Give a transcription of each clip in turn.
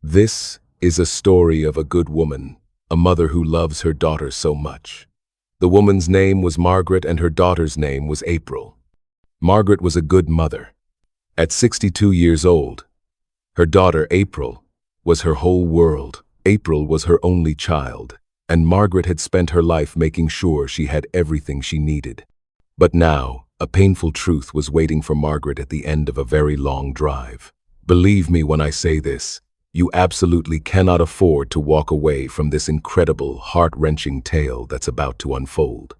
This is a story of a good woman, a mother who loves her daughter so much. The woman's name was Margaret and her daughter's name was April. Margaret was a good mother. At 62 years old, her daughter April was her whole world. April was her only child, and Margaret had spent her life making sure she had everything she needed. But now, a painful truth was waiting for Margaret at the end of a very long drive. Believe me when I say this, you absolutely cannot afford to walk away from this incredible, heart-wrenching tale that's about to unfold.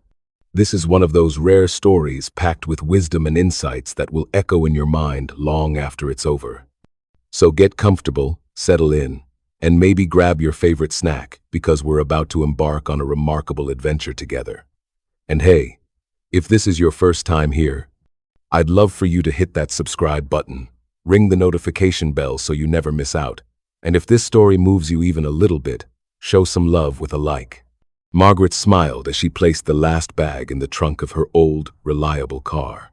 This is one of those rare stories packed with wisdom and insights that will echo in your mind long after it's over. So get comfortable, settle in, and maybe grab your favorite snack because we're about to embark on a remarkable adventure together. And hey, if this is your first time here, I'd love for you to hit that subscribe button, ring the notification bell so you never miss out, and if this story moves you even a little bit, show some love with a like. Margaret smiled as she placed the last bag in the trunk of her old, reliable car.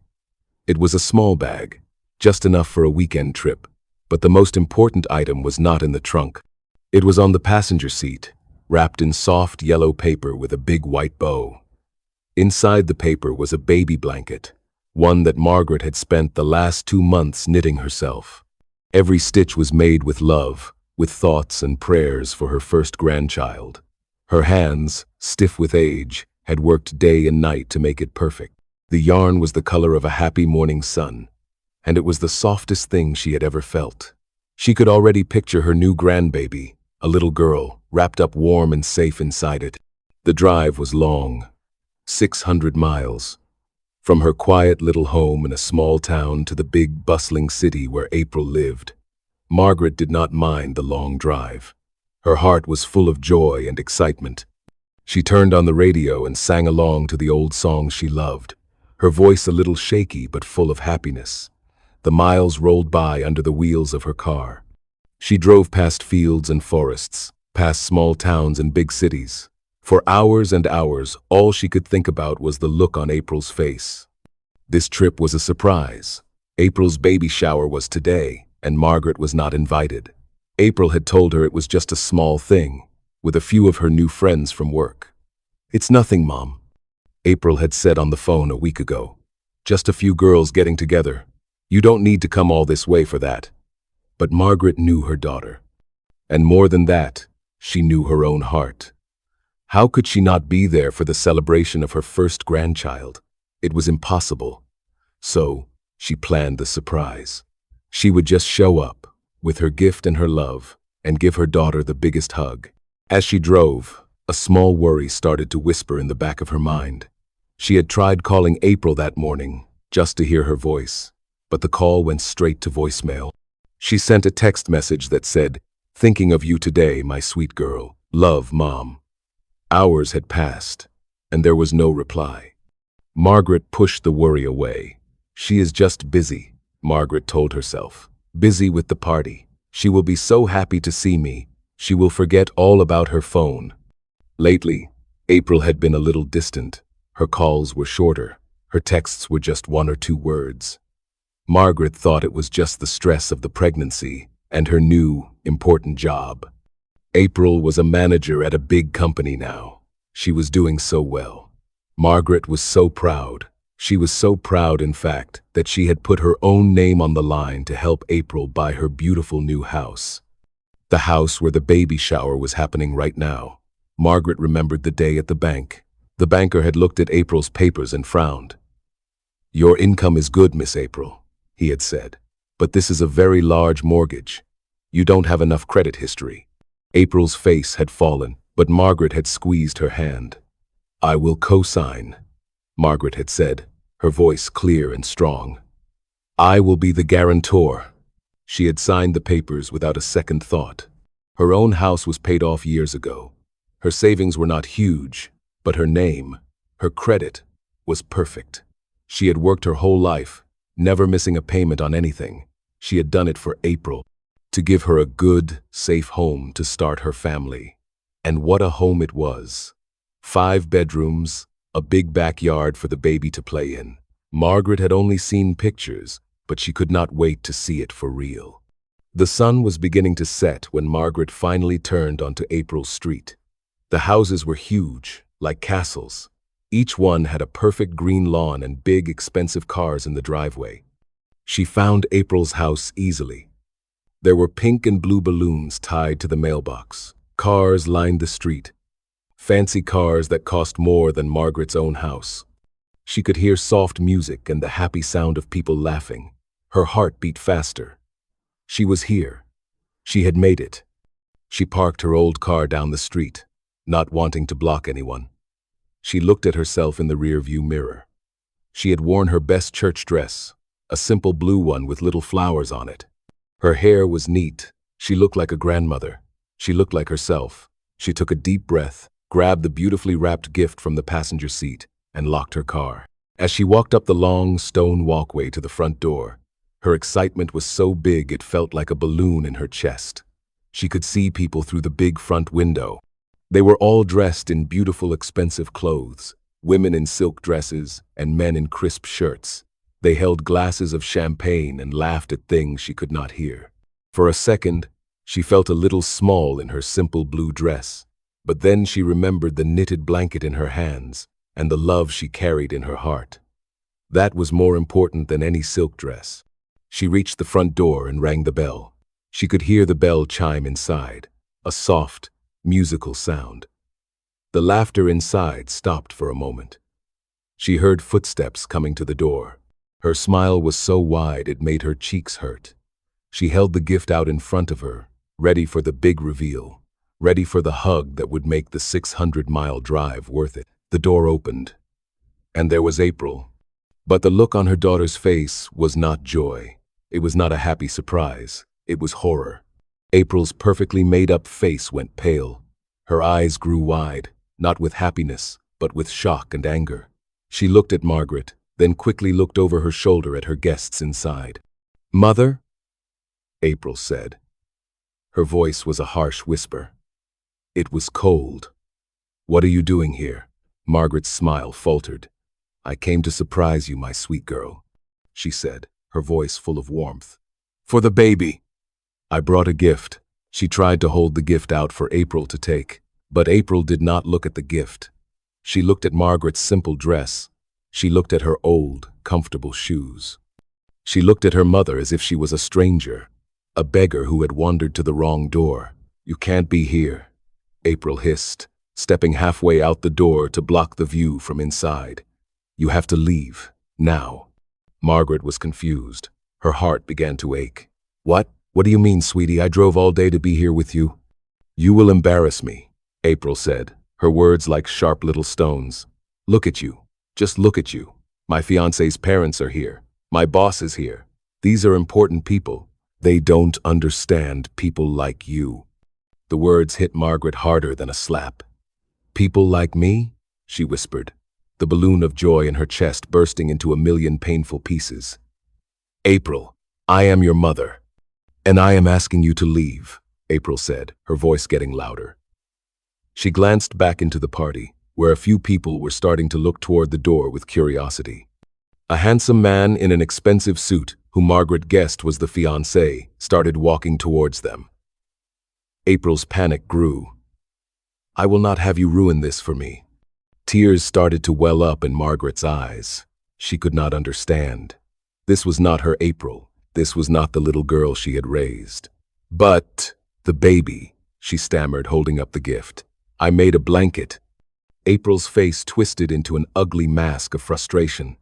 It was a small bag, just enough for a weekend trip, but the most important item was not in the trunk. It was on the passenger seat, wrapped in soft yellow paper with a big white bow. Inside the paper was a baby blanket, one that Margaret had spent the last 2 months knitting herself. Every stitch was made with love, with thoughts and prayers for her first grandchild. Her hands, stiff with age, had worked day and night to make it perfect. The yarn was the color of a happy morning sun, and it was the softest thing she had ever felt. She could already picture her new grandbaby, a little girl, wrapped up warm and safe inside it. The drive was long, 600 miles, from her quiet little home in a small town to the big, bustling city where April lived. Margaret did not mind the long drive. Her heart was full of joy and excitement. She turned on the radio and sang along to the old songs she loved, her voice a little shaky but full of happiness. The miles rolled by under the wheels of her car. She drove past fields and forests, past small towns and big cities. For hours and hours, all she could think about was the look on April's face. This trip was a surprise. April's baby shower was today, and Margaret was not invited. April had told her it was just a small thing, with a few of her new friends from work. "It's nothing, Mom," April had said on the phone a week ago. "Just a few girls getting together. You don't need to come all this way for that." But Margaret knew her daughter. And more than that, she knew her own heart. How could she not be there for the celebration of her first grandchild? It was impossible. So, she planned the surprise. She would just show up, with her gift and her love, and give her daughter the biggest hug. As she drove, a small worry started to whisper in the back of her mind. She had tried calling April that morning, just to hear her voice, but the call went straight to voicemail. She sent a text message that said, "Thinking of you today, my sweet girl. Love, Mom." Hours had passed, and there was no reply. Margaret pushed the worry away. "She is just busy," Margaret told herself. "Busy with the party. She will be so happy to see me. She will forget all about her phone." Lately, April had been a little distant. Her calls were shorter. Her texts were just 1 or 2 words. Margaret thought it was just the stress of the pregnancy and her new, important job. April was a manager at a big company now. She was doing so well. Margaret was so proud. She was so proud, in fact, that she had put her own name on the line to help April buy her beautiful new house. The house where the baby shower was happening right now. Margaret remembered the day at the bank. The banker had looked at April's papers and frowned. "Your income is good, Miss April," he had said, "but this is a very large mortgage. You don't have enough credit history." April's face had fallen, but Margaret had squeezed her hand. "I will co-sign," Margaret had said, her voice clear and strong. "I will be the guarantor." She had signed the papers without a second thought. Her own house was paid off years ago. Her savings were not huge, but her name, her credit, was perfect. She had worked her whole life, never missing a payment on anything. She had done it for April, to give her a good, safe home to start her family. And what a home it was. 5 bedrooms, a big backyard for the baby to play in. Margaret had only seen pictures, but she could not wait to see it for real. The sun was beginning to set when Margaret finally turned onto April's street. The houses were huge, like castles. Each one had a perfect green lawn and big, expensive cars in the driveway. She found April's house easily. There were pink and blue balloons tied to the mailbox. Cars lined the street. Fancy cars that cost more than Margaret's own house. She could hear soft music and the happy sound of people laughing. Her heart beat faster. She was here. She had made it. She parked her old car down the street, not wanting to block anyone. She looked at herself in the rearview mirror. She had worn her best church dress, a simple blue one with little flowers on it. Her hair was neat. She looked like a grandmother. She looked like herself. She took a deep breath, grabbed the beautifully wrapped gift from the passenger seat, and locked her car. As she walked up the long stone walkway to the front door, her excitement was so big it felt like a balloon in her chest. She could see people through the big front window. They were all dressed in beautiful, expensive clothes, women in silk dresses and men in crisp shirts. They held glasses of champagne and laughed at things she could not hear. For a second, she felt a little small in her simple blue dress, but then she remembered the knitted blanket in her hands and the love she carried in her heart. That was more important than any silk dress. She reached the front door and rang the bell. She could hear the bell chime inside, a soft, musical sound. The laughter inside stopped for a moment. She heard footsteps coming to the door. Her smile was so wide it made her cheeks hurt. She held the gift out in front of her, ready for the big reveal, ready for the hug that would make the 600-mile drive worth it. The door opened, and there was April. But the look on her daughter's face was not joy. It was not a happy surprise. It was horror. April's perfectly made-up face went pale. Her eyes grew wide, not with happiness, but with shock and anger. She looked at Margaret, then quickly looked over her shoulder at her guests inside. "Mother?" April said. Her voice was a harsh whisper. It was cold. "What are you doing here?" Margaret's smile faltered. "I came to surprise you, my sweet girl," she said, her voice full of warmth. "For the baby." "I brought a gift." She tried to hold the gift out for April to take, but April did not look at the gift. She looked at Margaret's simple dress. She looked at her old, comfortable shoes. She looked at her mother as if she was a stranger, a beggar who had wandered to the wrong door. "You can't be here," April hissed, stepping halfway out the door to block the view from inside. "You have to leave, now." Margaret was confused. Her heart began to ache. What do you mean, sweetie? I drove all day to be here with you." "You will embarrass me," April said, her words like sharp little stones. "Look at you. Just look at you. My fiancé's parents are here. My boss is here. These are important people. They don't understand people like you." The words hit Margaret harder than a slap. "People like me?" she whispered, the balloon of joy in her chest bursting into a million painful pieces. "April, I am your mother, and I am asking you to leave," April said, her voice getting louder. She glanced back into the party, where a few people were starting to look toward the door with curiosity. A handsome man in an expensive suit, who Margaret guessed was the fiancé, started walking towards them. April's panic grew. "I will not have you ruin this for me." Tears started to well up in Margaret's eyes. She could not understand. This was not her April. This was not the little girl she had raised. "But the baby," she stammered, holding up the gift. "I made a blanket." April's face twisted into an ugly mask of frustration.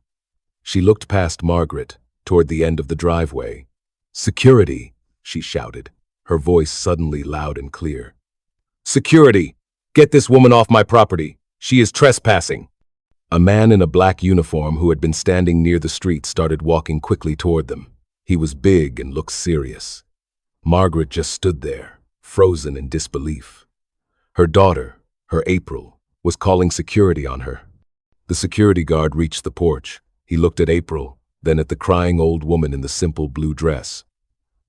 She looked past Margaret, toward the end of the driveway. "Security," she shouted, her voice suddenly loud and clear. "Security! Get this woman off my property! She is trespassing!" A man in a black uniform who had been standing near the street started walking quickly toward them. He was big and looked serious. Margaret just stood there, frozen in disbelief. Her daughter, her April, was calling security on her. The security guard reached the porch. He looked at April, then at the crying old woman in the simple blue dress.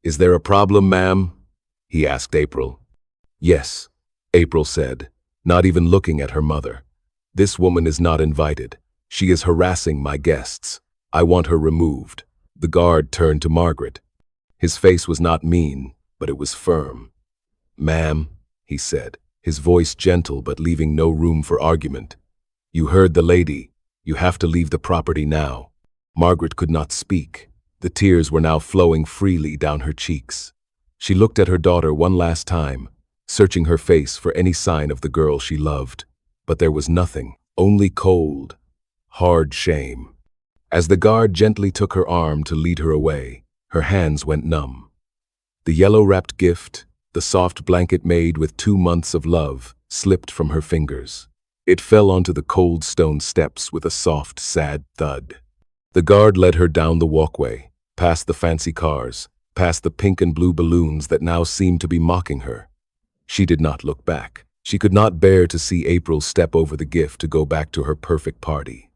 "Is there a problem, ma'am?" he asked April. "Yes," April said, not even looking at her mother. "This woman is not invited. She is harassing my guests. I want her removed." The guard turned to Margaret. His face was not mean, but it was firm. "Ma'am," he said, his voice gentle but leaving no room for argument. "You heard the lady. You have to leave the property now." Margaret could not speak. The tears were now flowing freely down her cheeks. She looked at her daughter one last time, searching her face for any sign of the girl she loved. But there was nothing, only cold, hard shame. As the guard gently took her arm to lead her away, her hands went numb. The yellow-wrapped gift, the soft blanket made with 2 months of love, slipped from her fingers. It fell onto the cold stone steps with a soft, sad thud. The guard led her down the walkway, past the fancy cars, past the pink and blue balloons that now seemed to be mocking her. She did not look back. She could not bear to see April step over the gift to go back to her perfect party.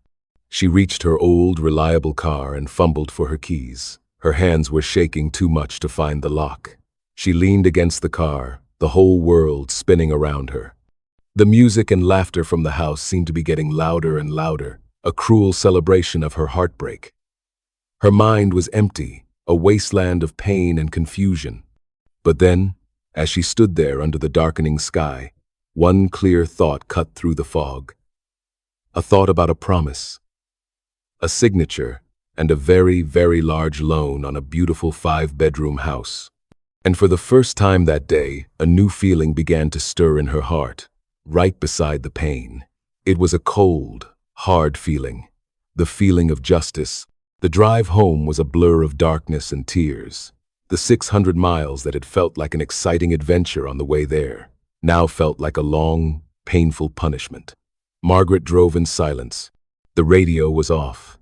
She reached her old, reliable car and fumbled for her keys. Her hands were shaking too much to find the lock. She leaned against the car, the whole world spinning around her. The music and laughter from the house seemed to be getting louder and louder, a cruel celebration of her heartbreak. Her mind was empty, a wasteland of pain and confusion. But then, as she stood there under the darkening sky, one clear thought cut through the fog. A thought about a promise, a signature, and a very, very large loan on a beautiful 5-bedroom house. And for the first time that day, a new feeling began to stir in her heart, right beside the pain. It was a cold, hard feeling, the feeling of justice. The drive home was a blur of darkness and tears. The 600 miles that had felt like an exciting adventure on the way there now felt like a long, painful punishment. Margaret drove in silence. The radio was off.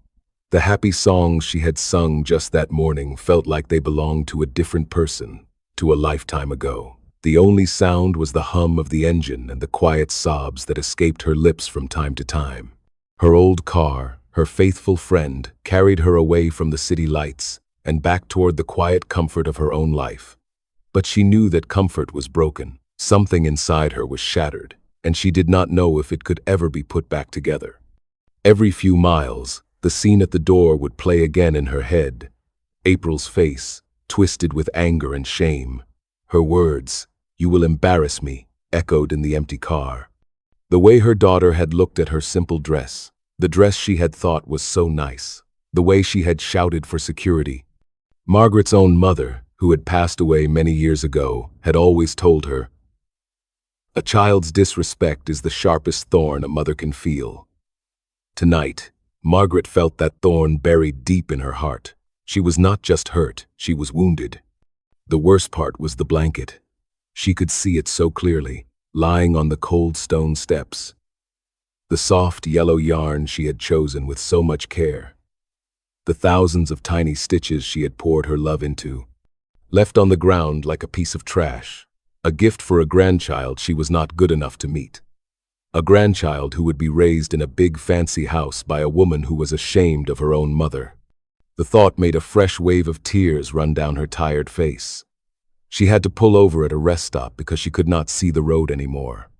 The happy songs she had sung just that morning felt like they belonged to a different person, to a lifetime ago. The only sound was the hum of the engine and the quiet sobs that escaped her lips from time to time. Her old car, her faithful friend, carried her away from the city lights and back toward the quiet comfort of her own life. But she knew that comfort was broken. Something inside her was shattered, and she did not know if it could ever be put back together. Every few miles, the scene at the door would play again in her head. April's face, twisted with anger and shame. Her words, "You will embarrass me," echoed in the empty car. The way her daughter had looked at her simple dress, the dress she had thought was so nice, the way she had shouted for security. Margaret's own mother, who had passed away many years ago, had always told her, "A child's disrespect is the sharpest thorn a mother can feel." Tonight, Margaret felt that thorn buried deep in her heart. She was not just hurt, she was wounded. The worst part was the blanket. She could see it so clearly, lying on the cold stone steps. The soft yellow yarn she had chosen with so much care. The thousands of tiny stitches she had poured her love into, left on the ground like a piece of trash. A gift for a grandchild she was not good enough to meet. A grandchild who would be raised in a big fancy house by a woman who was ashamed of her own mother. The thought made a fresh wave of tears run down her tired face. She had to pull over at a rest stop because she could not see the road anymore.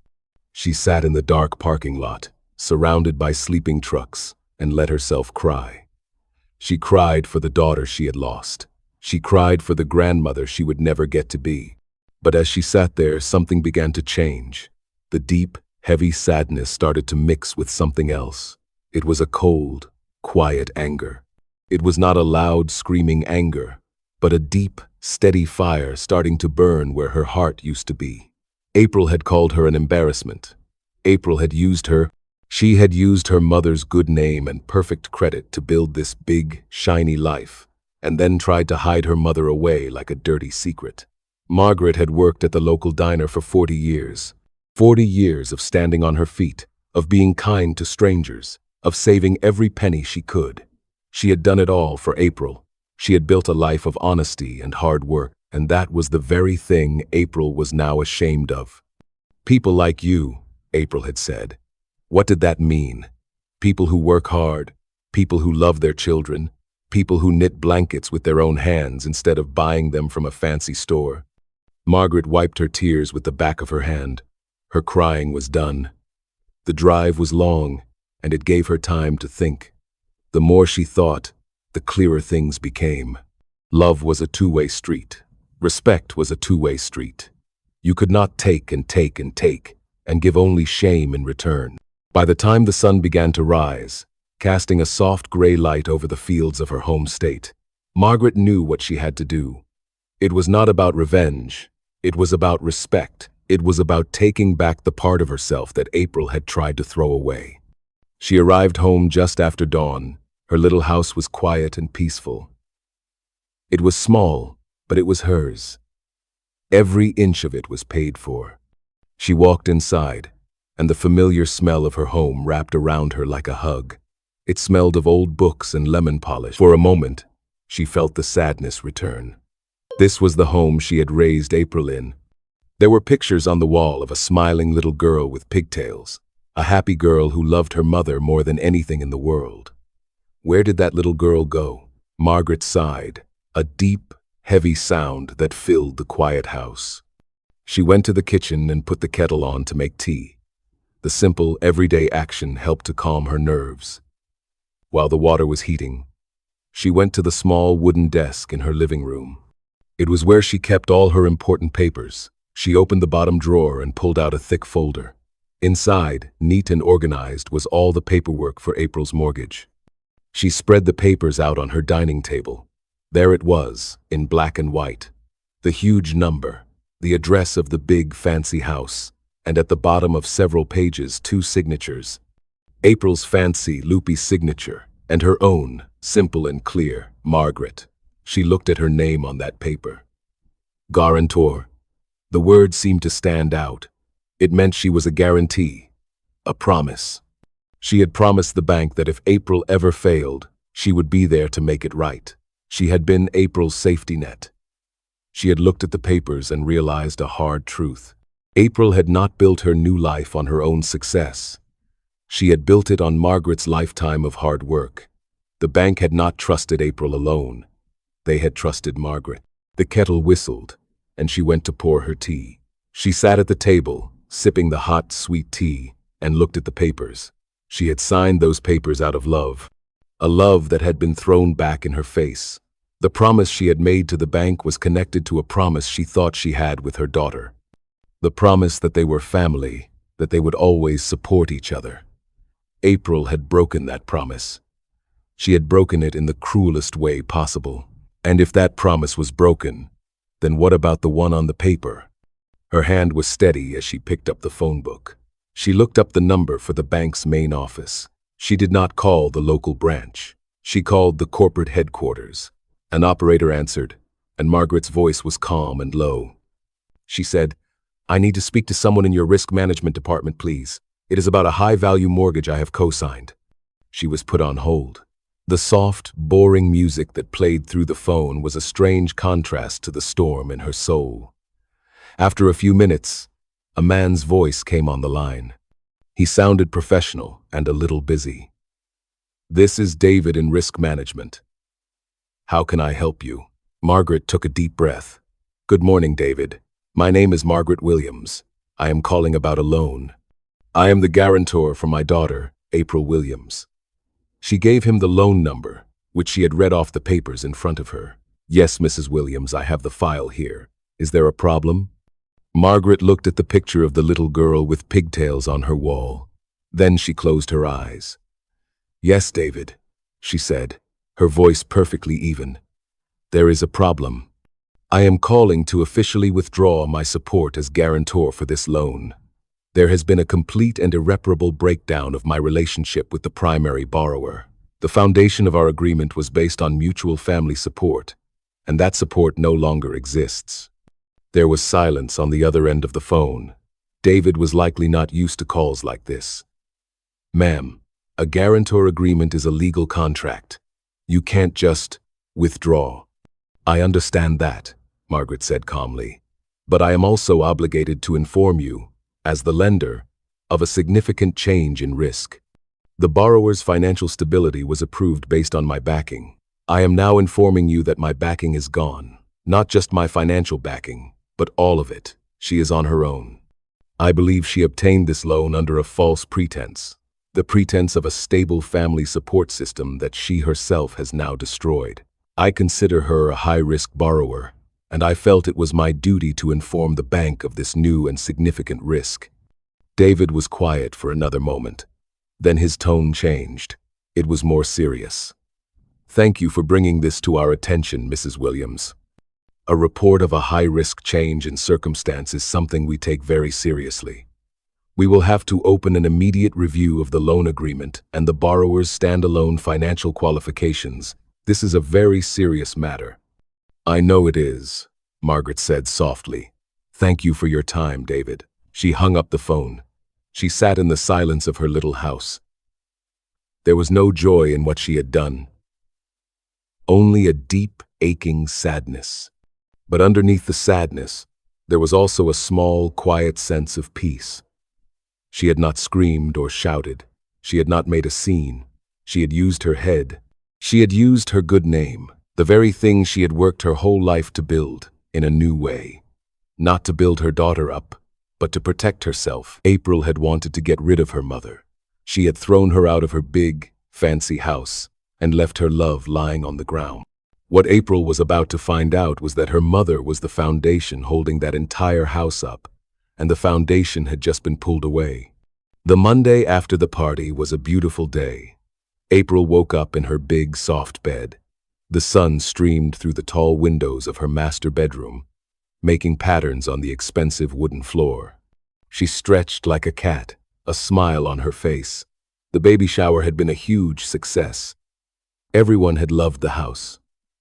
She sat in the dark parking lot, surrounded by sleeping trucks, and let herself cry. She cried for the daughter she had lost. She cried for the grandmother she would never get to be. But as she sat there, something began to change. The deep, heavy sadness started to mix with something else. It was a cold, quiet anger. It was not a loud, screaming anger, but a deep, steady fire starting to burn where her heart used to be. April had called her an embarrassment. April had used her. She had used her mother's good name and perfect credit to build this big, shiny life, and then tried to hide her mother away like a dirty secret. Margaret had worked at the local diner for 40 years. 40 years of standing on her feet, of being kind to strangers, of saving every penny she could. She had done it all for April. She had built a life of honesty and hard work, and that was the very thing April was now ashamed of. "People like you," April had said. What did that mean? People who work hard, people who love their children, people who knit blankets with their own hands instead of buying them from a fancy store. Margaret wiped her tears with the back of her hand. Her crying was done. The drive was long, and it gave her time to think. The more she thought, the clearer things became. Love was a two-way street. Respect was a two-way street. You could not take and take and take, and give only shame in return. By the time the sun began to rise, casting a soft gray light over the fields of her home state, Margaret knew what she had to do. It was not about revenge. It was about respect. It was about taking back the part of herself that April had tried to throw away. She arrived home just after dawn. Her little house was quiet and peaceful. It was small, but it was hers. Every inch of it was paid for. She walked inside, and the familiar smell of her home wrapped around her like a hug. It smelled of old books and lemon polish. For a moment, she felt the sadness return. This was the home she had raised April in. There were pictures on the wall of a smiling little girl with pigtails, a happy girl who loved her mother more than anything in the world. Where did that little girl go? Margaret sighed, a deep, heavy sound that filled the quiet house. She went to the kitchen and put the kettle on to make tea. The simple, everyday action helped to calm her nerves. While the water was heating, she went to the small wooden desk in her living room. It was where she kept all her important papers. She opened the bottom drawer and pulled out a thick folder. Inside, neat and organized, was all the paperwork for April's mortgage. She spread the papers out on her dining table. There it was, in black and white. The huge number, the address of the big, fancy house, and at the bottom of several pages, 2 signatures. April's fancy, loopy signature, and her own, simple and clear, Margaret. She looked at her name on that paper. Guarantor. The word seemed to stand out. It meant she was a guarantee, a promise. She had promised the bank that if April ever failed, she would be there to make it right. She had been April's safety net. She had looked at the papers and realized a hard truth. April had not built her new life on her own success. She had built it on Margaret's lifetime of hard work. The bank had not trusted April alone. They had trusted Margaret. The kettle whistled, and she went to pour her tea. She sat at the table, sipping the hot, sweet tea, and looked at the papers. She had signed those papers out of love, a love that had been thrown back in her face. The promise she had made to the bank was connected to a promise she thought she had with her daughter. The promise that they were family, that they would always support each other. April had broken that promise. She had broken it in the cruelest way possible. And if that promise was broken, then what about the one on the paper? Her hand was steady as she picked up the phone book. She looked up the number for the bank's main office. She did not call the local branch. She called the corporate headquarters. An operator answered, and Margaret's voice was calm and low. She said, "I need to speak to someone in your risk management department, please. It is about a high-value mortgage I have co-signed." She was put on hold. The soft, boring music that played through the phone was a strange contrast to the storm in her soul. After a few minutes, a man's voice came on the line. He sounded professional and a little busy. "This is David in risk management. How can I help you?" Margaret took a deep breath. "Good morning, David. My name is Margaret Williams. I am calling about a loan. I am the guarantor for my daughter, April Williams." She gave him the loan number, which she had read off the papers in front of her. "Yes, Mrs. Williams, I have the file here. Is there a problem?" Margaret looked at the picture of the little girl with pigtails on her wall. Then she closed her eyes. "Yes, David," she said, her voice perfectly even. "There is a problem. I am calling to officially withdraw my support as guarantor for this loan. There has been a complete and irreparable breakdown of my relationship with the primary borrower. The foundation of our agreement was based on mutual family support, and that support no longer exists." There was silence on the other end of the phone. David was likely not used to calls like this. "Ma'am, a guarantor agreement is a legal contract. You can't just withdraw." "I understand that," Margaret said calmly. "But I am also obligated to inform you, as the lender, of a significant change in risk. The borrower's financial stability was approved based on my backing. I am now informing you that my backing is gone. Not just my financial backing, but all of it. She is on her own. I believe she obtained this loan under a false pretense, the pretense of a stable family support system that she herself has now destroyed. I consider her a high-risk borrower, and I felt it was my duty to inform the bank of this new and significant risk. David was quiet for another moment. Then his tone changed. It was more serious. Thank you for bringing this to our attention, Mrs. Williams. A report of a high-risk change in circumstance is something we take very seriously. We will have to open an immediate review of the loan agreement and the borrower's standalone financial qualifications. This is a very serious matter. I know it is, Margaret said softly. Thank you for your time, David. She hung up the phone. She sat in the silence of her little house. There was no joy in what she had done. Only a deep, aching sadness. But underneath the sadness, there was also a small, quiet sense of peace. She had not screamed or shouted. She had not made a scene. She had used her head. She had used her good name, the very thing she had worked her whole life to build, in a new way. Not to build her daughter up, but to protect herself. April had wanted to get rid of her mother. She had thrown her out of her big, fancy house and left her love lying on the ground. What April was about to find out was that her mother was the foundation holding that entire house up, and the foundation had just been pulled away. The Monday after the party was a beautiful day. April woke up in her big, soft bed. The sun streamed through the tall windows of her master bedroom, making patterns on the expensive wooden floor. She stretched like a cat, a smile on her face. The baby shower had been a huge success. Everyone had loved the house.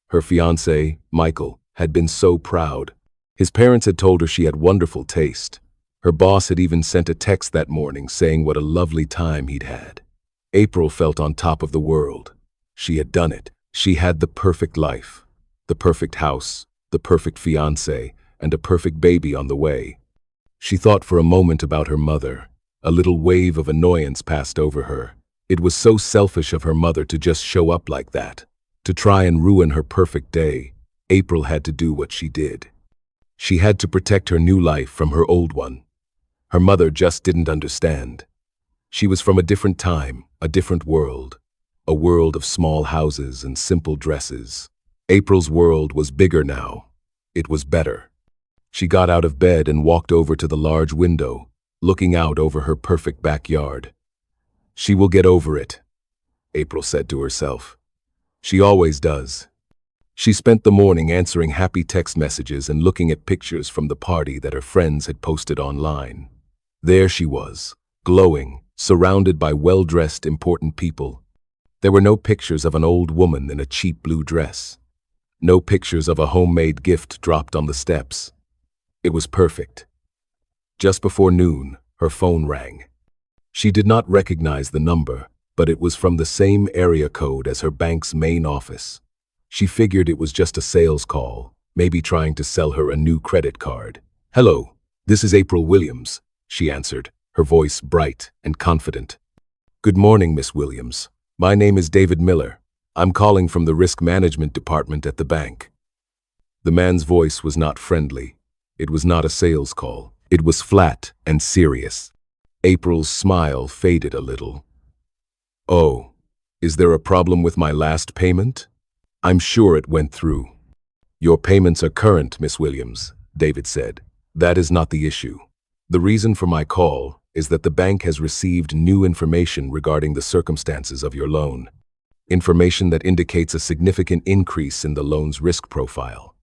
Her fiancé, Michael, had been so proud. His parents had told her she had wonderful taste. Her boss had even sent a text that morning saying what a lovely time he'd had. April felt on top of the world. She had done it. She had the perfect life, the perfect house, the perfect fiancé, and a perfect baby on the way. She thought for a moment about her mother. A little wave of annoyance passed over her. It was so selfish of her mother to just show up like that. To try and ruin her perfect day, April had to do what she did. She had to protect her new life from her old one. Her mother just didn't understand. She was from a different time, a different world. A world of small houses and simple dresses. April's world was bigger now. It was better. She got out of bed and walked over to the large window, looking out over her perfect backyard. She will get over it, April said to herself. She always does. She spent the morning answering happy text messages and looking at pictures from the party that her friends had posted online. There she was, glowing, surrounded by well-dressed, important people. There were no pictures of an old woman in a cheap blue dress. No pictures of a homemade gift dropped on the steps. It was perfect. Just before noon, her phone rang. She did not recognize the number, but it was from the same area code as her bank's main office. She figured it was just a sales call, maybe trying to sell her a new credit card. "Hello, this is April Williams," she answered, her voice bright and confident. "Good morning, Miss Williams. My name is David Miller. I'm calling from the risk management department at the bank." The man's voice was not friendly. It was not a sales call. It was flat and serious. April's smile faded a little. "Oh, is there a problem with my last payment? I'm sure it went through." "Your payments are current, Miss Williams," David said. "That is not the issue. The reason for my call is that the bank has received new information regarding the circumstances of your loan. Information that indicates a significant increase in the loan's risk profile.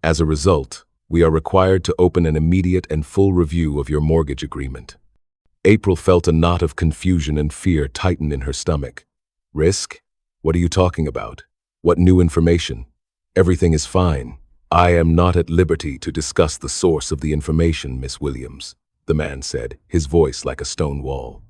As a result, we are required to open an immediate and full review of your mortgage agreement." April felt a knot of confusion and fear tighten in her stomach. "Risk? What are you talking about? What new information? Everything is fine. I am not at liberty to discuss the source of the information, Miss Williams," the man said, his voice like a stone wall.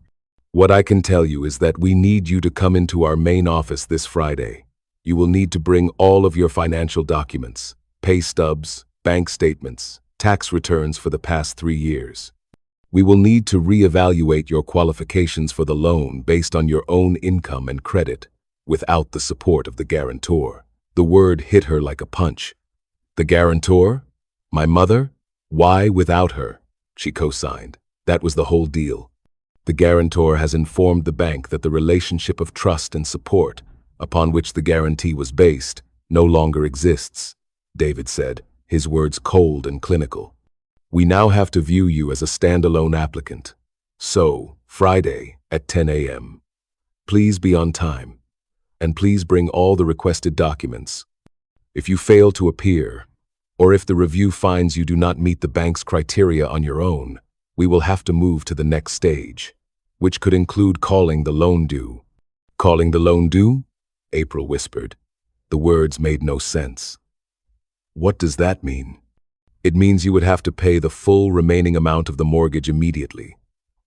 "What I can tell you is that we need you to come into our main office this Friday. You will need to bring all of your financial documents, pay stubs, bank statements, tax returns for the past 3 years. We will need to reevaluate your qualifications for the loan based on your own income and credit, without the support of the guarantor." The word hit her like a punch. "The guarantor? My mother? Why without her?" She co-signed. That was the whole deal. "The guarantor has informed the bank that the relationship of trust and support, upon which the guarantee was based, no longer exists, David said, his words cold and clinical. We now have to view you as a standalone applicant. So, Friday at 10 a.m. Please be on time, and please bring all the requested documents. If you fail to appear, or if the review finds you do not meet the bank's criteria on your own, we will have to move to the next stage, which could include calling the loan due. Calling the loan due? April whispered. The words made no sense. What does that mean? It means you would have to pay the full remaining amount of the mortgage immediately,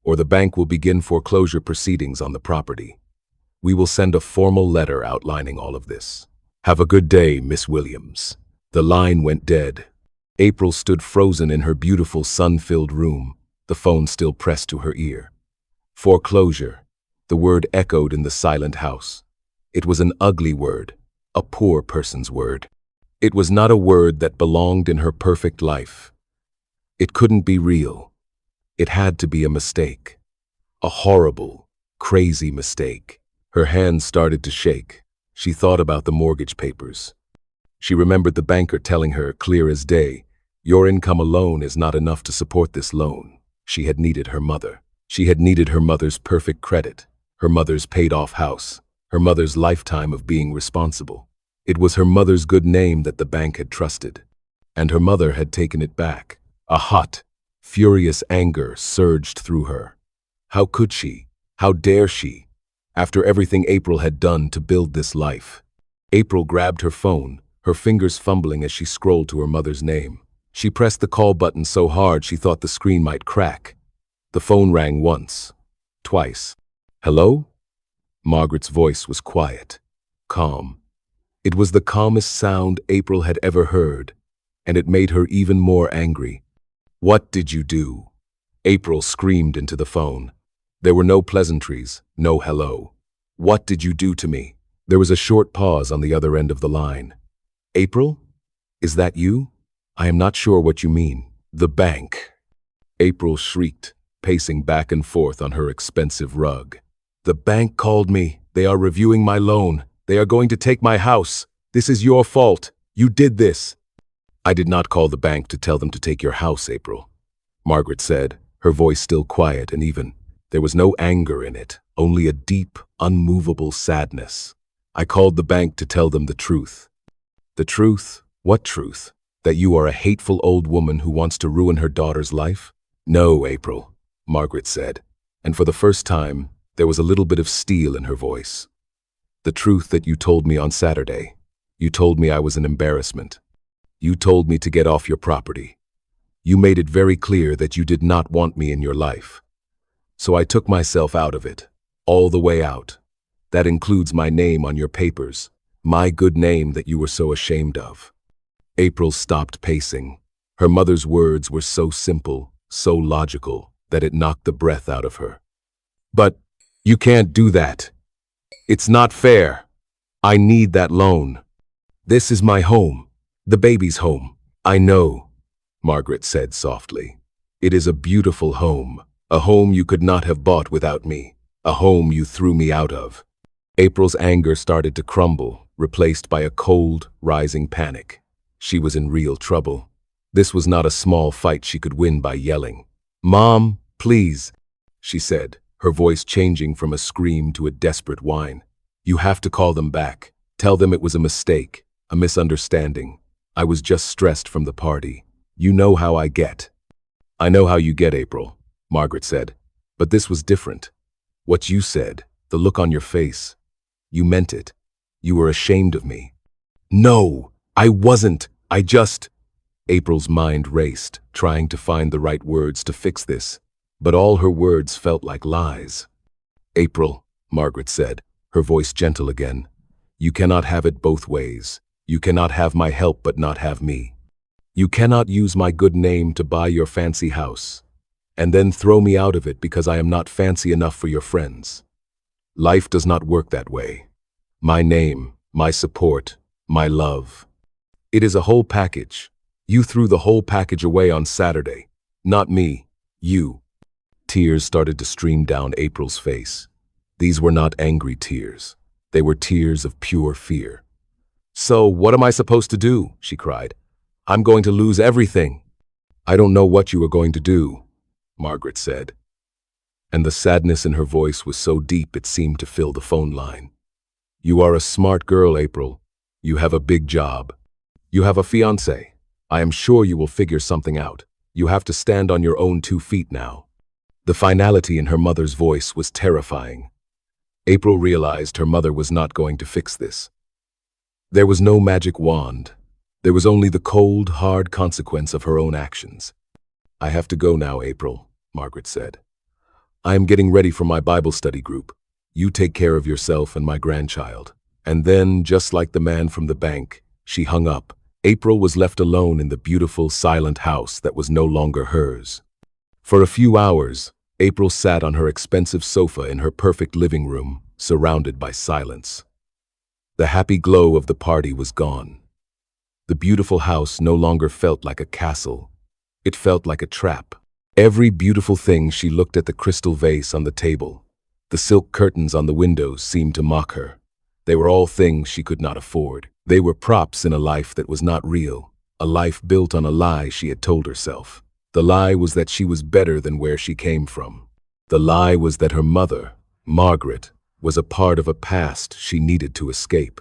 or the bank will begin foreclosure proceedings on the property. We will send a formal letter outlining all of this. Have a good day, Miss Williams. The line went dead. April stood frozen in her beautiful sun-filled room, the phone still pressed to her ear. Foreclosure. The word echoed in the silent house. It was an ugly word, a poor person's word. It was not a word that belonged in her perfect life. It couldn't be real. It had to be a mistake. A horrible, crazy mistake. Her hands started to shake. She thought about the mortgage papers. She remembered the banker telling her, clear as day, your income alone is not enough to support this loan. She had needed her mother. She had needed her mother's perfect credit, her mother's paid-off house, her mother's lifetime of being responsible. It was her mother's good name that the bank had trusted, and her mother had taken it back. A hot, furious anger surged through her. How could she? How dare she? After everything April had done to build this life. April grabbed her phone, her fingers fumbling as she scrolled to her mother's name. She pressed the call button so hard she thought the screen might crack. The phone rang once, twice. Hello? Margaret's voice was quiet, calm. It was the calmest sound April had ever heard, and it made her even more angry. What did you do? April screamed into the phone. There were no pleasantries, no hello. What did you do to me? There was a short pause on the other end of the line. April? Is that you? I am not sure what you mean. The bank. April shrieked, pacing back and forth on her expensive rug. The bank called me. They are reviewing my loan. They are going to take my house. This is your fault. You did this. I did not call the bank to tell them to take your house, April, Margaret said, her voice still quiet and even. There was no anger in it, only a deep, unmovable sadness. I called the bank to tell them the truth. The truth? What truth? That you are a hateful old woman who wants to ruin her daughter's life? No, April, Margaret said, and for the first time, there was a little bit of steel in her voice. The truth that you told me on Saturday. You told me I was an embarrassment. You told me to get off your property. You made it very clear that you did not want me in your life. So I took myself out of it, all the way out. That includes my name on your papers, my good name that you were so ashamed of. April stopped pacing. Her mother's words were so simple, so logical, that it knocked the breath out of her. But you can't do that. It's not fair. I need that loan. This is my home, the baby's home. I know, Margaret said softly. It is a beautiful home, a home you could not have bought without me, a home you threw me out of. April's anger started to crumble, replaced by a cold, rising panic. She was in real trouble. This was not a small fight she could win by yelling. Mom, please, she said, her voice changing from a scream to a desperate whine. You have to call them back. Tell them it was a mistake, a misunderstanding. I was just stressed from the party. You know how I get. I know how you get, April, Margaret said. But this was different. What you said, the look on your face. You meant it. You were ashamed of me. No, I wasn't. I just... April's mind raced, trying to find the right words to fix this. But all her words felt like lies. April, Margaret said, her voice gentle again. You cannot have it both ways. You cannot have my help but not have me. You cannot use my good name to buy your fancy house, and then throw me out of it because I am not fancy enough for your friends. Life does not work that way. My name, my support, my love. It is a whole package. You threw the whole package away on Saturday. Not me, you. Tears started to stream down April's face. These were not angry tears. They were tears of pure fear. "So what am I supposed to do?" she cried. "I'm going to lose everything." "I don't know what you are going to do," Margaret said, and the sadness in her voice was so deep it seemed to fill the phone line. "You are a smart girl, April. You have a big job. You have a fiancé. I am sure you will figure something out. You have to stand on your own 2 feet now." The finality in her mother's voice was terrifying. April realized her mother was not going to fix this. There was no magic wand. There was only the cold, hard consequence of her own actions. "I have to go now, April," Margaret said. "I am getting ready for my Bible study group. You take care of yourself and my grandchild." And then, just like the man from the bank, she hung up. April was left alone in the beautiful, silent house that was no longer hers. For a few hours, April sat on her expensive sofa in her perfect living room, surrounded by silence. The happy glow of the party was gone. The beautiful house no longer felt like a castle. It felt like a trap. Every beautiful thing she looked at: the crystal vase on the table, the silk curtains on the windows seemed to mock her. They were all things she could not afford. They were props in a life that was not real, a life built on a lie she had told herself. The lie was that she was better than where she came from. The lie was that her mother, Margaret, was a part of a past she needed to escape.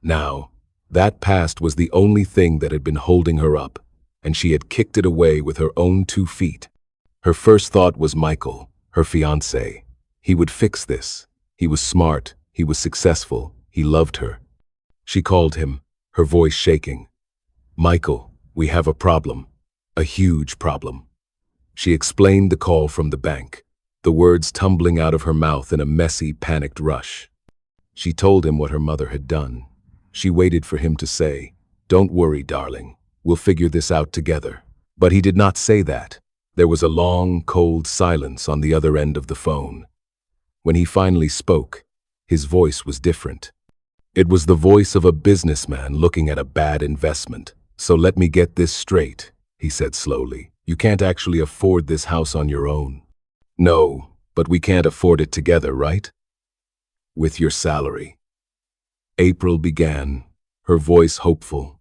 Now, that past was the only thing that had been holding her up, and she had kicked it away with her own 2 feet. Her first thought was Michael, her fiancé. He would fix this. He was smart, he was successful, he loved her. She called him, her voice shaking. "Michael, we have a problem. A huge problem." She explained the call from the bank, the words tumbling out of her mouth in a messy, panicked rush. She told him what her mother had done. She waited for him to say, "Don't worry, darling. We'll figure this out together." But he did not say that. There was a long, cold silence on the other end of the phone. When he finally spoke, his voice was different. It was the voice of a businessman looking at a bad investment. "So let me get this straight," he said slowly. "You can't actually afford this house on your own." "No, but we can't afford it together, right? With your salary." April began, her voice hopeful.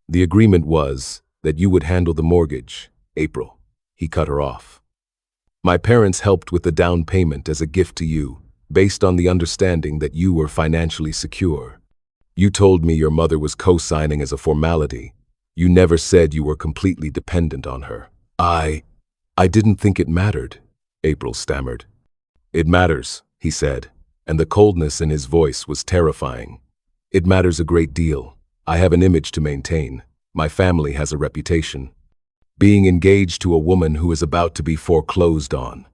"The agreement was that you would handle the mortgage, April." He cut her off. "My parents helped with the down payment as a gift to you, based on the understanding that you were financially secure. You told me your mother was co-signing as a formality. You never said you were completely dependent on her." I didn't think it mattered," April stammered. "It matters," he said, and the coldness in his voice was terrifying. "It matters a great deal. I have an image to maintain. My family has a reputation. Being engaged to a woman who is about to be foreclosed on.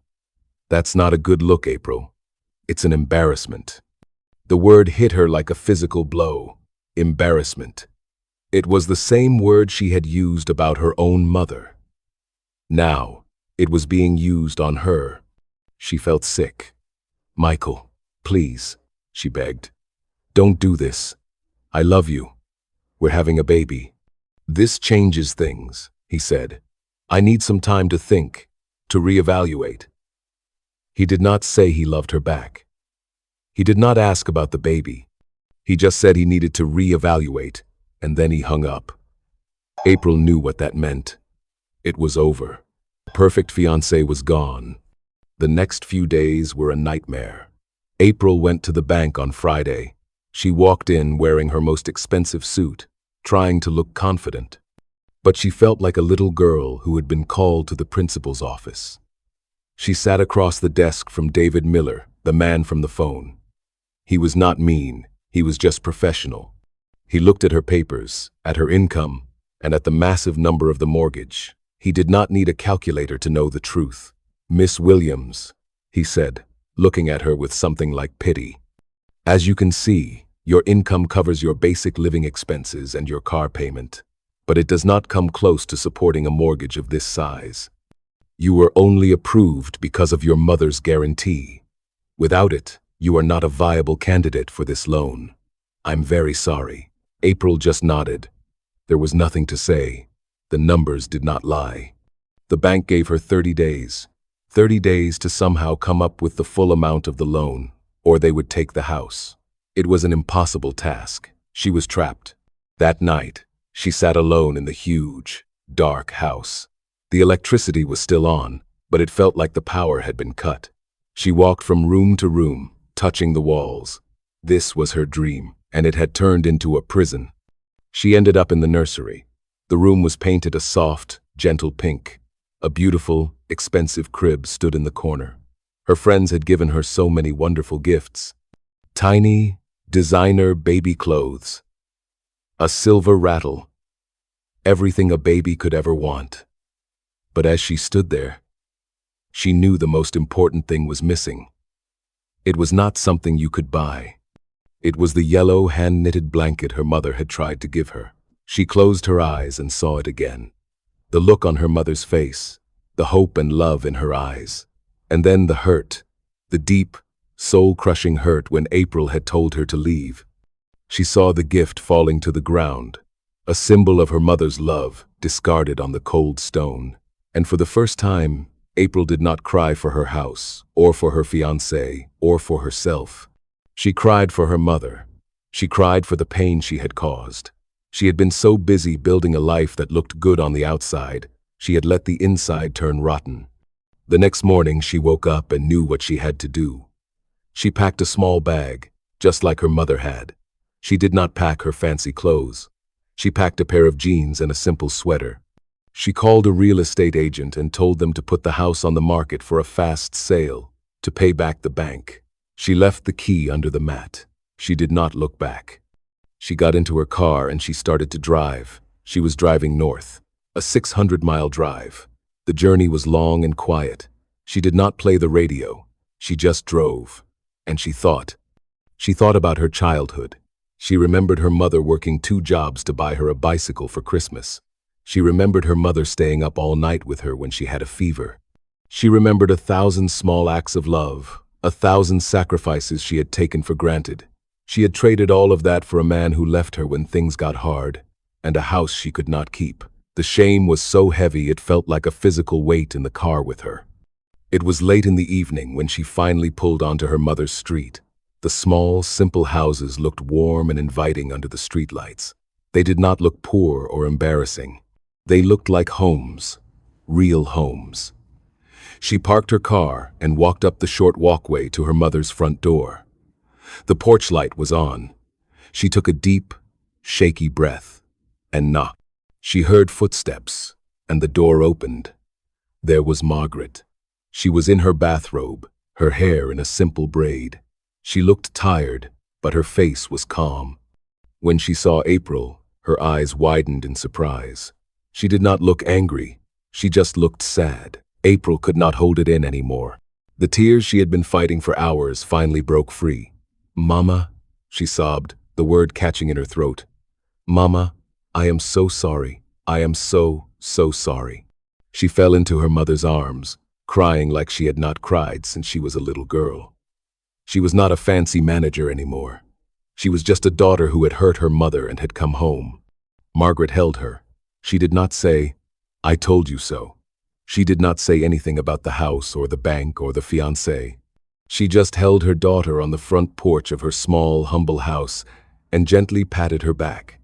That's not a good look, April. It's an embarrassment." The word hit her like a physical blow. Embarrassment. It was the same word she had used about her own mother. Now, it was being used on her. She felt sick. "Michael, please," she begged. "Don't do this. I love you. We're having a baby." "This changes things," he said. "I need some time to think, to reevaluate." He did not say he loved her back. He did not ask about the baby. He just said he needed to reevaluate, and then he hung up. April knew what that meant. It was over. The perfect fiancé was gone. The next few days were a nightmare. April went to the bank on Friday. She walked in wearing her most expensive suit, trying to look confident. But she felt like a little girl who had been called to the principal's office. She sat across the desk from David Miller, the man from the phone. He was not mean, he was just professional. He looked at her papers, at her income, and at the massive number of the mortgage. He did not need a calculator to know the truth. "Miss Williams," he said, looking at her with something like pity. "As you can see, your income covers your basic living expenses and your car payment, but it does not come close to supporting a mortgage of this size. You were only approved because of your mother's guarantee. Without it, you are not a viable candidate for this loan. I'm very sorry." April just nodded. There was nothing to say. The numbers did not lie. The bank gave her 30 days. 30 days to somehow come up with the full amount of the loan, or they would take the house. It was an impossible task. She was trapped. That night, she sat alone in the huge, dark house. The electricity was still on, but it felt like the power had been cut. She walked from room to room, touching the walls. This was her dream, and it had turned into a prison. She ended up in the nursery. The room was painted a soft, gentle pink. A beautiful, expensive crib stood in the corner. Her friends had given her so many wonderful gifts. Tiny, designer baby clothes. A silver rattle. Everything a baby could ever want. But as she stood there, she knew the most important thing was missing. It was not something you could buy. It was the yellow, hand-knitted blanket her mother had tried to give her. She closed her eyes and saw it again. The look on her mother's face, the hope and love in her eyes. And then the hurt, the deep, soul-crushing hurt when April had told her to leave. She saw the gift falling to the ground, a symbol of her mother's love, discarded on the cold stone. And for the first time, April did not cry for her house, or for her fiancé, or for herself. She cried for her mother. She cried for the pain she had caused. She had been so busy building a life that looked good on the outside, she had let the inside turn rotten. The next morning she woke up and knew what she had to do. She packed a small bag, just like her mother had. She did not pack her fancy clothes. She packed a pair of jeans and a simple sweater. She called a real estate agent and told them to put the house on the market for a fast sale, to pay back the bank. She left the key under the mat. She did not look back. She got into her car and she started to drive. She was driving north, a 600-mile drive. The journey was long and quiet. She did not play the radio. She just drove. And she thought. She thought about her childhood. She remembered her mother working 2 jobs to buy her a bicycle for Christmas. She remembered her mother staying up all night with her when she had a fever. She remembered 1,000 small acts of love, 1,000 sacrifices she had taken for granted. She had traded all of that for a man who left her when things got hard, and a house she could not keep. The shame was so heavy it felt like a physical weight in the car with her. It was late in the evening when she finally pulled onto her mother's street. The small, simple houses looked warm and inviting under the streetlights. They did not look poor or embarrassing. They looked like homes, real homes. She parked her car and walked up the short walkway to her mother's front door. The porch light was on. She took a deep, shaky breath and knocked. She heard footsteps, and the door opened. There was Margaret. She was in her bathrobe, her hair in a simple braid. She looked tired, but her face was calm. When she saw April, her eyes widened in surprise. She did not look angry. She just looked sad. April could not hold it in anymore. The tears she had been fighting for hours finally broke free. "Mama," she sobbed, the word catching in her throat. "Mama, I am so sorry. I am so sorry." She fell into her mother's arms, crying like she had not cried since she was a little girl. She was not a fancy manager anymore. She was just a daughter who had hurt her mother and had come home. Margaret held her. She did not say, "I told you so." She did not say anything about the house or the bank or the fiancé. She just held her daughter on the front porch of her small, humble house and gently patted her back.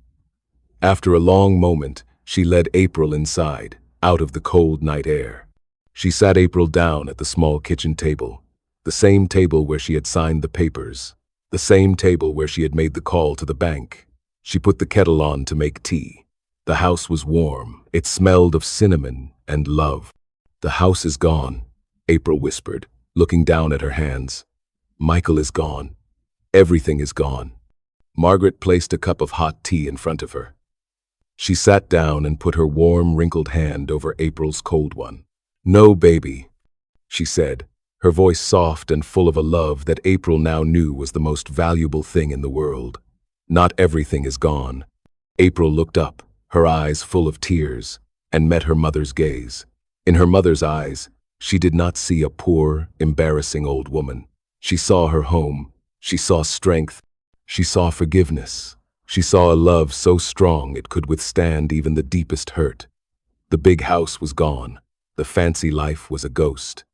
After a long moment, she led April inside, out of the cold night air. She sat April down at the small kitchen table, the same table where she had signed the papers, the same table where she had made the call to the bank. She put the kettle on to make tea. The house was warm. It smelled of cinnamon and love. "The house is gone," April whispered, looking down at her hands. "Michael is gone. Everything is gone." Margaret placed a cup of hot tea in front of her. She sat down and put her warm, wrinkled hand over April's cold one. "No, baby," she said, her voice soft and full of a love that April now knew was the most valuable thing in the world. "Not everything is gone." April looked up, her eyes full of tears, and met her mother's gaze. In her mother's eyes, she did not see a poor, embarrassing old woman. She saw her home. She saw strength. She saw forgiveness. She saw a love so strong it could withstand even the deepest hurt. The big house was gone. The fancy life was a ghost.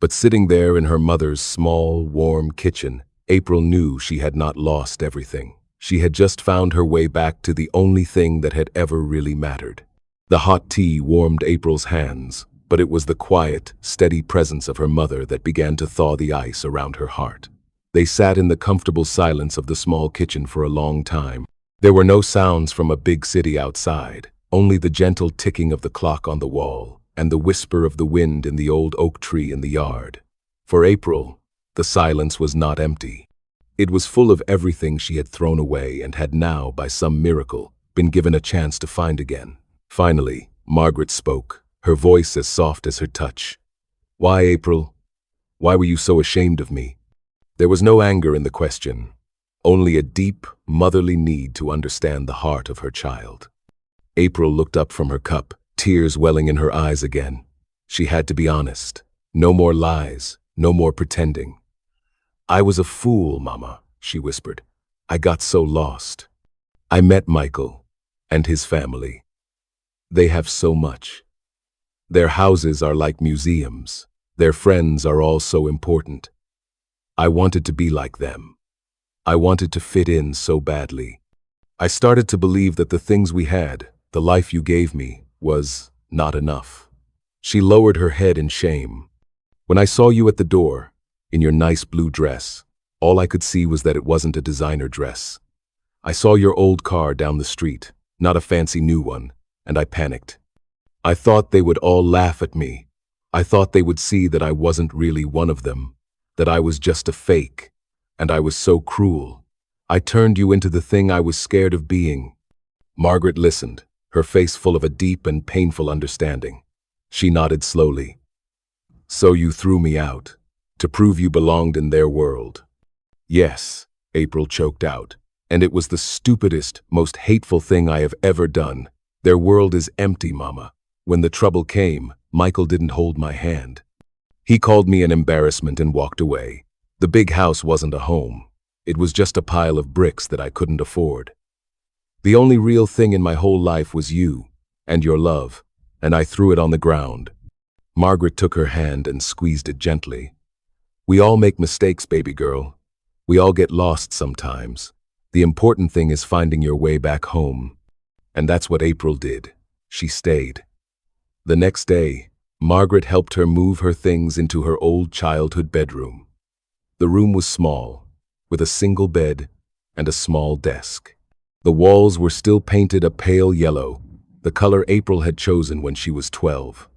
But sitting there in her mother's small, warm kitchen, April knew she had not lost everything. She had just found her way back to the only thing that had ever really mattered. The hot tea warmed April's hands, but it was the quiet, steady presence of her mother that began to thaw the ice around her heart. They sat in the comfortable silence of the small kitchen for a long time. There were no sounds from a big city outside, only the gentle ticking of the clock on the wall and the whisper of the wind in the old oak tree in the yard. For April, the silence was not empty. It was full of everything she had thrown away and had now, by some miracle, been given a chance to find again. Finally, Margaret spoke, her voice as soft as her touch. "Why, April? Why were you so ashamed of me?" There was no anger in the question, only a deep, motherly need to understand the heart of her child. April looked up from her cup, tears welling in her eyes again. She had to be honest. No more lies, no more pretending. "I was a fool, Mama," she whispered. "I got so lost. I met Michael and his family. They have so much. Their houses are like museums. Their friends are all so important. I wanted to be like them. I wanted to fit in so badly. I started to believe that the things we had, the life you gave me, was not enough." She lowered her head in shame. "When I saw you at the door, in your nice blue dress, all I could see was that it wasn't a designer dress. I saw your old car down the street, not a fancy new one, and I panicked. I thought they would all laugh at me. I thought they would see that I wasn't really one of them, that I was just a fake, and I was so cruel. I turned you into the thing I was scared of being." Margaret listened, her face full of a deep and painful understanding. She nodded slowly. "So you threw me out, to prove you belonged in their world." "Yes," April choked out, "and it was the stupidest, most hateful thing I have ever done. Their world is empty, Mama. When the trouble came, Michael didn't hold my hand. He called me an embarrassment and walked away. The big house wasn't a home. It was just a pile of bricks that I couldn't afford. The only real thing in my whole life was you and your love, and I threw it on the ground." Margaret took her hand and squeezed it gently. "We all make mistakes, baby girl. We all get lost sometimes. The important thing is finding your way back home." And that's what April did. She stayed. The next day, Margaret helped her move her things into her old childhood bedroom. The room was small, with a single bed and a small desk. The walls were still painted a pale yellow, the color April had chosen when she was 12.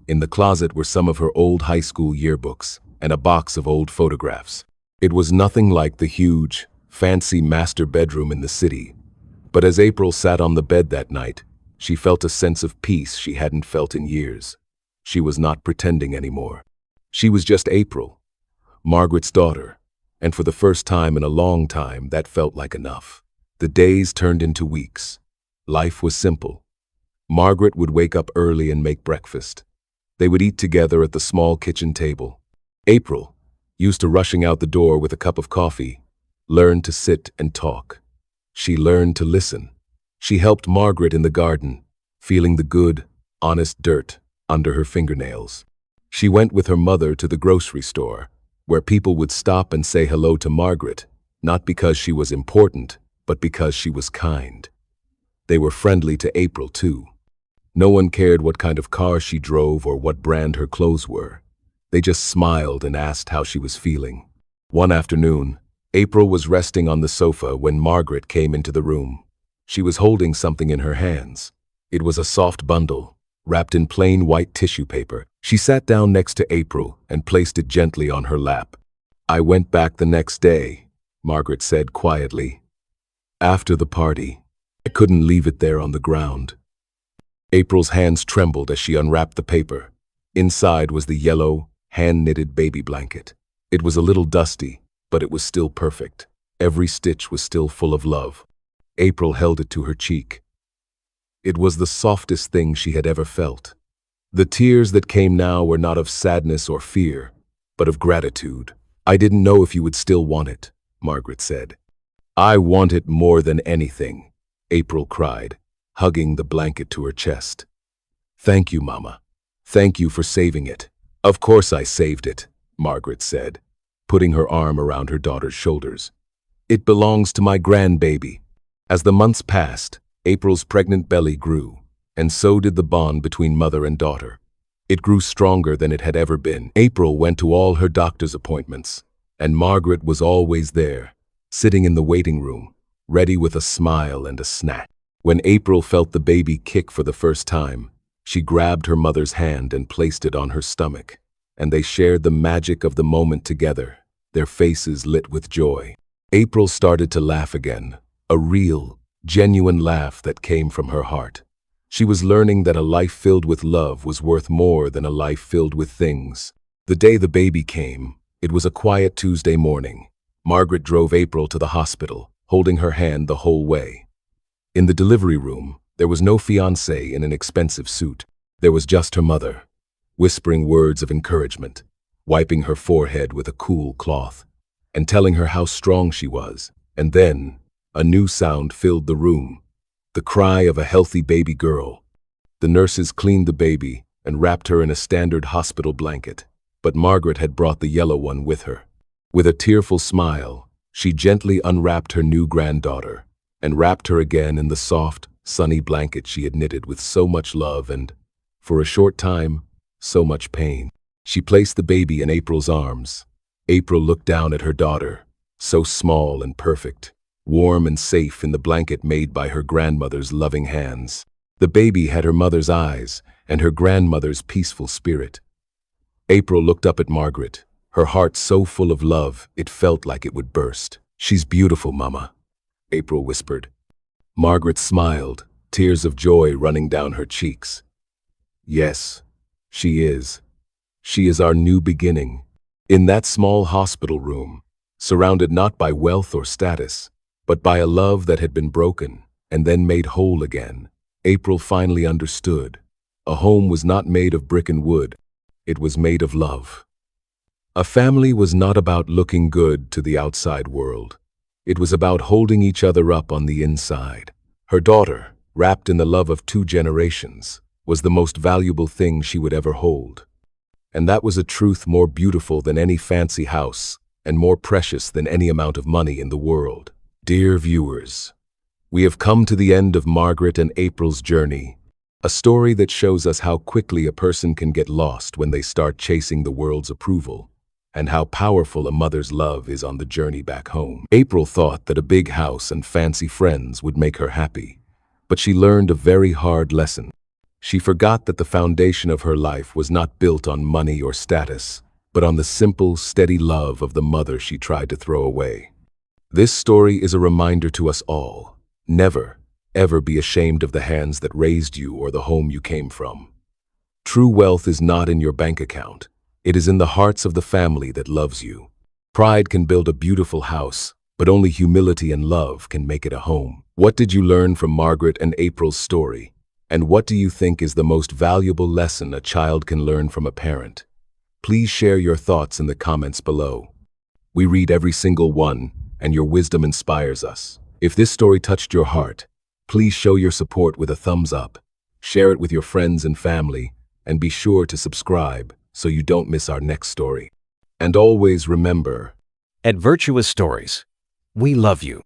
In the closet were some of her old high school yearbooks and a box of old photographs. It was nothing like the huge, fancy master bedroom in the city, but as April sat on the bed that night, she felt a sense of peace she hadn't felt in years. She was not pretending anymore. She was just April, Margaret's daughter, and for the first time in a long time, that felt like enough. The days turned into weeks. Life was simple. Margaret would wake up early and make breakfast. They would eat together at the small kitchen table. April, used to rushing out the door with a cup of coffee, learned to sit and talk. She learned to listen. She helped Margaret in the garden, feeling the good, honest dirt under her fingernails. She went with her mother to the grocery store, where people would stop and say hello to Margaret, not because she was important, but because she was kind. They were friendly to April, too. No one cared what kind of car she drove or what brand her clothes were. They just smiled and asked how she was feeling. One afternoon, April was resting on the sofa when Margaret came into the room. She was holding something in her hands. It was a soft bundle, wrapped in plain white tissue paper. She sat down next to April and placed it gently on her lap. "I went back the next day," Margaret said quietly. "After the party. I couldn't leave it there on the ground." April's hands trembled as she unwrapped the paper. Inside was the yellow, hand-knitted baby blanket. It was a little dusty, but it was still perfect. Every stitch was still full of love. April held it to her cheek. It was the softest thing she had ever felt. The tears that came now were not of sadness or fear, but of gratitude. "I didn't know if you would still want it," Margaret said. "I want it more than anything," April cried, hugging the blanket to her chest. "Thank you, Mama. Thank you for saving it." "Of course I saved it," Margaret said, putting her arm around her daughter's shoulders. It belongs to my grandbaby. As the months passed, April's pregnant belly grew, and so did the bond between mother and daughter. It grew stronger than it had ever been. April went to all her doctor's appointments, and Margaret was always there, sitting in the waiting room, ready with a smile and a snack. When April felt the baby kick for the first time, she grabbed her mother's hand and placed it on her stomach, and they shared the magic of the moment together, their faces lit with joy. April started to laugh again, a real, genuine laugh that came from her heart. She was learning that a life filled with love was worth more than a life filled with things. The day the baby came, it was a quiet Tuesday morning. Margaret drove April to the hospital, holding her hand the whole way. In the delivery room, there was no fiancé in an expensive suit. There was just her mother, whispering words of encouragement, wiping her forehead with a cool cloth, and telling her how strong she was. And then, a new sound filled the room, the cry of a healthy baby girl. The nurses cleaned the baby and wrapped her in a standard hospital blanket, but Margaret had brought the yellow one with her. With a tearful smile, she gently unwrapped her new granddaughter and wrapped her again in the soft, sunny blanket she had knitted with so much love and, for a short time, so much pain. She placed the baby in April's arms. April looked down at her daughter, so small and perfect, warm and safe in the blanket made by her grandmother's loving hands. The baby had her mother's eyes and her grandmother's peaceful spirit. April looked up at Margaret, her heart so full of love it felt like it would burst. "She's beautiful, Mama," April whispered. Margaret smiled, tears of joy running down her cheeks. "Yes, she is. She is our new beginning." In that small hospital room, surrounded not by wealth or status, but by a love that had been broken and then made whole again, April finally understood. A home was not made of brick and wood, it was made of love. A family was not about looking good to the outside world. It was about holding each other up on the inside. Her daughter, wrapped in the love of 2 generations, was the most valuable thing she would ever hold. And that was a truth more beautiful than any fancy house and more precious than any amount of money in the world. Dear viewers, we have come to the end of Margaret and April's journey, a story that shows us how quickly a person can get lost when they start chasing the world's approval, and how powerful a mother's love is on the journey back home. April thought that a big house and fancy friends would make her happy, but she learned a very hard lesson. She forgot that the foundation of her life was not built on money or status, but on the simple, steady love of the mother she tried to throw away. This story is a reminder to us all. Never, ever be ashamed of the hands that raised you or the home you came from. True wealth is not in your bank account. It is in the hearts of the family that loves you. Pride can build a beautiful house, but only humility and love can make it a home. What did you learn from Margaret and April's story? And what do you think is the most valuable lesson a child can learn from a parent? Please share your thoughts in the comments below. We read every single one, and your wisdom inspires us. If this story touched your heart, please show your support with a thumbs up, share it with your friends and family, and be sure to subscribe so you don't miss our next story. And always remember, At Virtuous Stories, we love you.